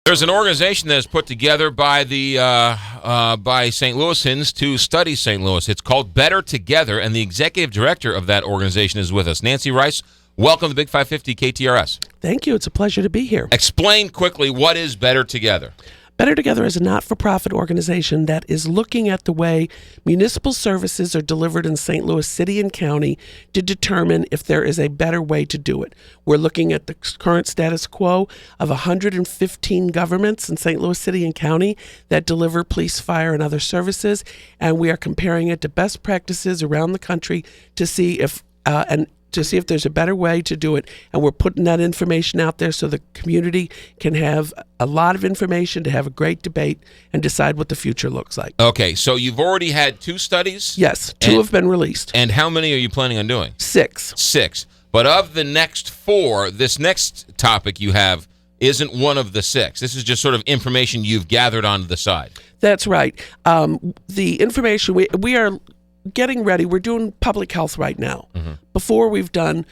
There's an organization that is put together by the by St. Louisans to study St. Louis. It's called Better Together, and the executive director of that organization is with us. Nancy Rice, welcome to Big 550 KTRS. Thank you. It's a pleasure to be here. Explain quickly, what is Better Together? Better Together is a not-for-profit organization that is looking at the way municipal services are delivered in St. Louis City and County to determine if there is a better way to do it. We're looking at the current status quo of 115 governments in St. Louis City and County that deliver police, fire, and other services, and we are comparing it to best practices around the country to see if there's a better way to do it. And we're putting that information out there so the community can have a lot of information to have a great debate and decide what the future looks like. Okay, so you've already had 2 studies? Yes, 2 have been released. And how many are you planning on doing? 6. 6. But of the next 4, this next topic you have isn't one of the 6. This is just sort of information you've gathered on the side. That's right. The information, we are getting ready. We're doing public health right now. Mm-hmm. Before, we've done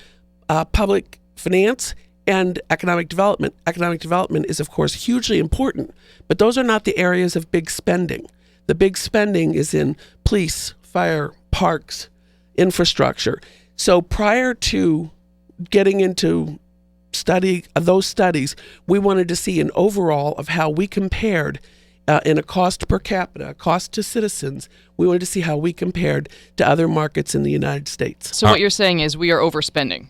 public finance and economic development. Economic development is, of course, hugely important, but those are not the areas of big spending. The big spending is in police, fire, parks, infrastructure. So prior to getting into those studies, we wanted to see an overall of how we compared in a cost per capita, cost to citizens. We wanted to see how we compared to other markets in the United States. So what you're saying is we are overspending.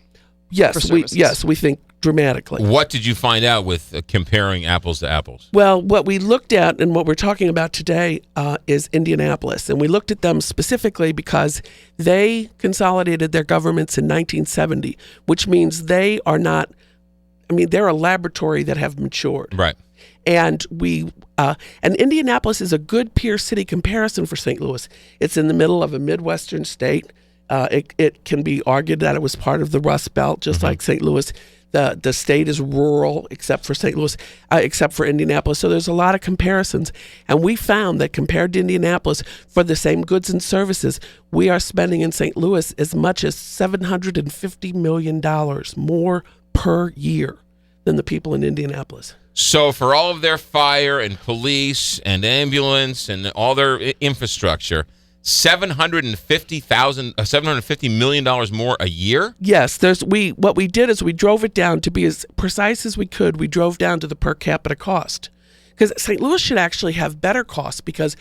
Yes, we think dramatically. What did you find out with comparing apples to apples? Well, what we looked at and what we're talking about today is Indianapolis. And we looked at them specifically because they consolidated their governments in 1970, which means they're a laboratory that have matured. Right. And and Indianapolis is a good peer city comparison for St. Louis. It's in the middle of a Midwestern state. It can be argued that it was part of the Rust Belt, just like St. Louis. The state is rural, except for St. Louis, except for Indianapolis. So there's a lot of comparisons. And we found that compared to Indianapolis, for the same goods and services, we are spending in St. Louis as much as $750 million more per year than the people in Indianapolis. So for all of their fire and police and ambulance and all their infrastructure, $750 million more a year? Yes, what we did is we drove it down to be as precise as we could. We drove down to the per capita cost. Because St. Louis should actually have better costs because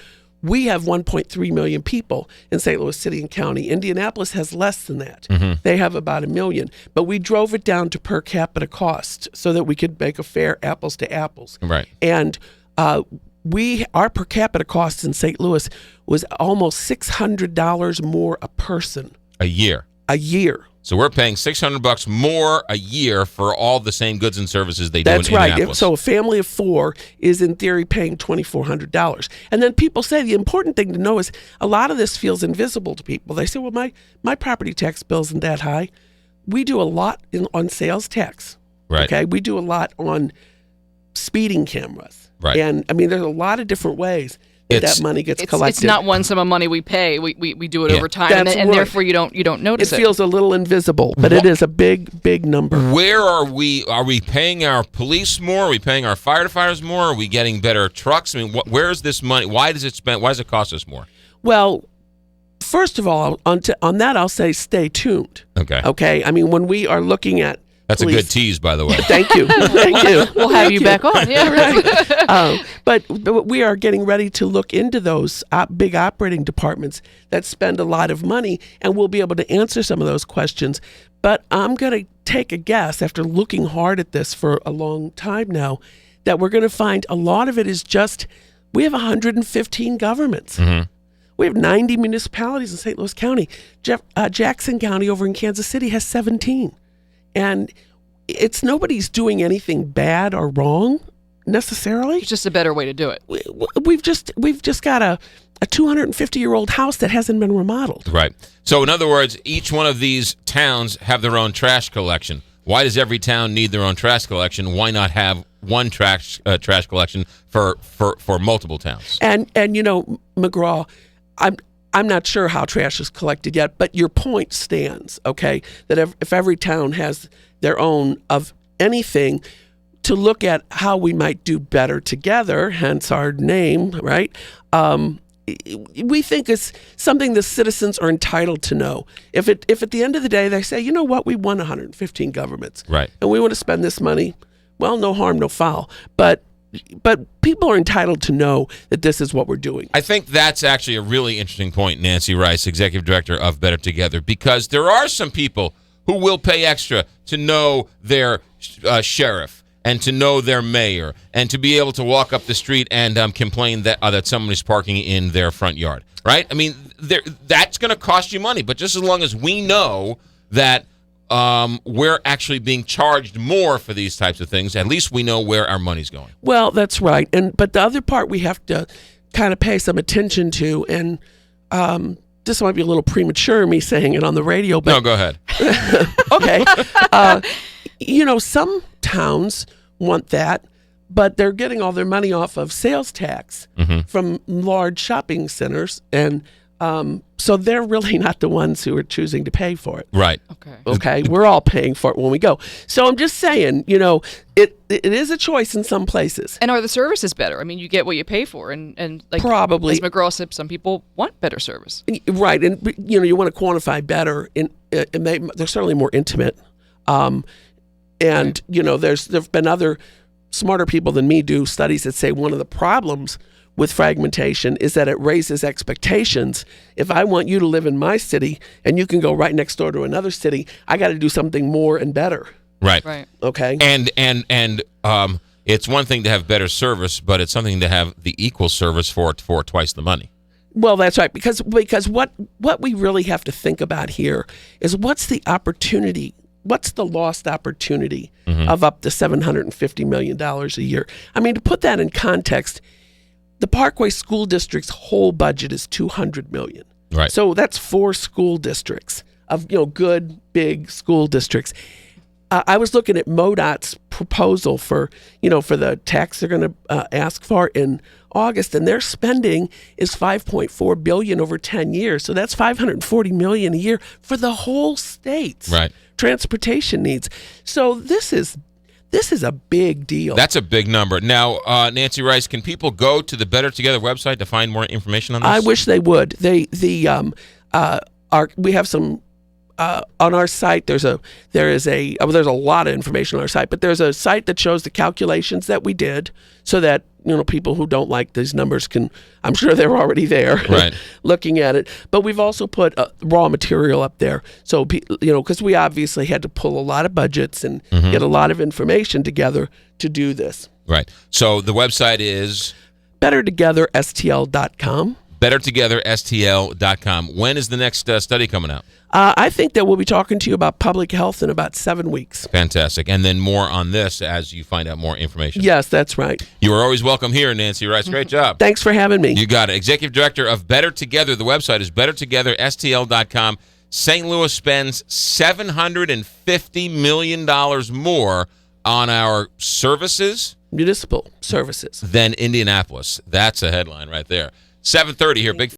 we have 1.3 million people in St. Louis City and County. Indianapolis has less than that. Mm-hmm. They have about 1 million. But we drove it down to per capita cost so that we could make a fair apples to apples. Right. And our per capita cost in St. Louis was almost $600 more a person. A year. A year. So we're paying $600 more a year for all the same goods and services they do in Indianapolis. That's right. So a family of 4 is in theory paying $2,400. And then people say the important thing to know is a lot of this feels invisible to people. They say, well, my property tax bill isn't that high. We do a lot on sales tax. Right. Okay. We do a lot on speeding cameras. Right. And there's a lot of different ways that money gets collected. It's not one sum of money we pay. We do it over time, and right. therefore you don't notice it. It feels a little invisible, but it is a big number. Where are we? Are we paying our police more? Are we paying our firefighters more? Are we getting better trucks? Where is this money? Why does it cost us more? Well, first of all, on that I'll say stay tuned. Okay. Okay. When we are looking at That's police. a good tease, by the way. Thank you. Thank you. We'll have you back on. Yeah, right. But we are getting ready to look into those big operating departments that spend a lot of money, and we'll be able to answer some of those questions. But I'm going to take a guess, after looking hard at this for a long time now, that we're going to find a lot of it is just we have 115 governments. Mm-hmm. We have 90 municipalities in St. Louis County. Jackson County over in Kansas City has 17. And it's nobody's doing anything bad or wrong necessarily. It's just a better way to do it. We've just got a 250-year-old house that hasn't been remodeled. Right. So in other words, each one of these towns have their own trash collection. Why does every town need their own trash collection? Why not have one trash collection for multiple towns? And McGraw, I'm not sure how trash is collected yet, but your point stands, okay? That if every town has their own of anything, to look at how we might do better together, hence our name, right? We think it's something the citizens are entitled to know. If at the end of the day they say, you know what, we won 115 governments, Right. and we want to spend this money, well, no harm, no foul. But people are entitled to know that this is what we're doing. I think that's actually a really interesting point, Nancy Rice, Executive Director of Better Together, because there are some people who will pay extra to know their sheriff and to know their mayor and to be able to walk up the street and complain that somebody's parking in their front yard, right? I mean, that's going to cost you money, but just as long as we know that we're actually being charged more for these types of things, at least we know where our money's going. Well, that's right. But the other part we have to kind of pay some attention to, and this might be a little premature, me saying it on the radio, but No, go ahead. okay. Some towns want that, but they're getting all their money off of sales tax from large shopping centers, and so they're really not the ones who are choosing to pay for it. Right. Okay, we're all paying for it when we go. So I'm just saying, it is a choice in some places. And are the services better? I mean, you get what you pay for, and like Probably. as McGraw said, some people want better service. Right, and you want to quantify better, and they're certainly more intimate. There've been other smarter people than me do studies that say one of the problems with fragmentation is that it raises expectations. If I want you to live in my city and you can go right next door to another city, I got to do something more and better. Right. Okay. And it's one thing to have better service, but it's something to have the equal service for twice the money. Well, that's right, because what we really have to think about here is what's the opportunity. What's the lost opportunity of up to $750 million a year? I mean, to put that in context, the Parkway School District's whole budget is $200 million. Right. So that's 4 school districts of good big school districts. I was looking at MoDOT's proposal for the tax they're going to ask for in August, and their spending is $5.4 billion over 10 years. So that's $540 million a year for the whole state's transportation needs. So this is a big deal. That's a big number. Now, Nancy Rice, can people go to the Better Together website to find more information on this? I wish they would. We have some. On our site, there's a lot of information on our site, but there's a site that shows the calculations that we did, so that people who don't like these numbers I'm sure they're already there, right, looking at it. But we've also put raw material up there, so because we obviously had to pull a lot of budgets and get a lot of information together to do this. Right. So the website is bettertogetherstl.com. bettertogetherstl.com. When is the next study coming out? I think that we'll be talking to you about public health in about 7 weeks. Fantastic. And then more on this as you find out more information. Yes, that's right. You are always welcome here, Nancy Rice. Great job. Thanks for having me. You got it. Executive Director of Better Together. The website is bettertogetherstl.com. St. Louis spends $750 million more on our services. Municipal services. Than Indianapolis. That's a headline right there. 7:30 here. Big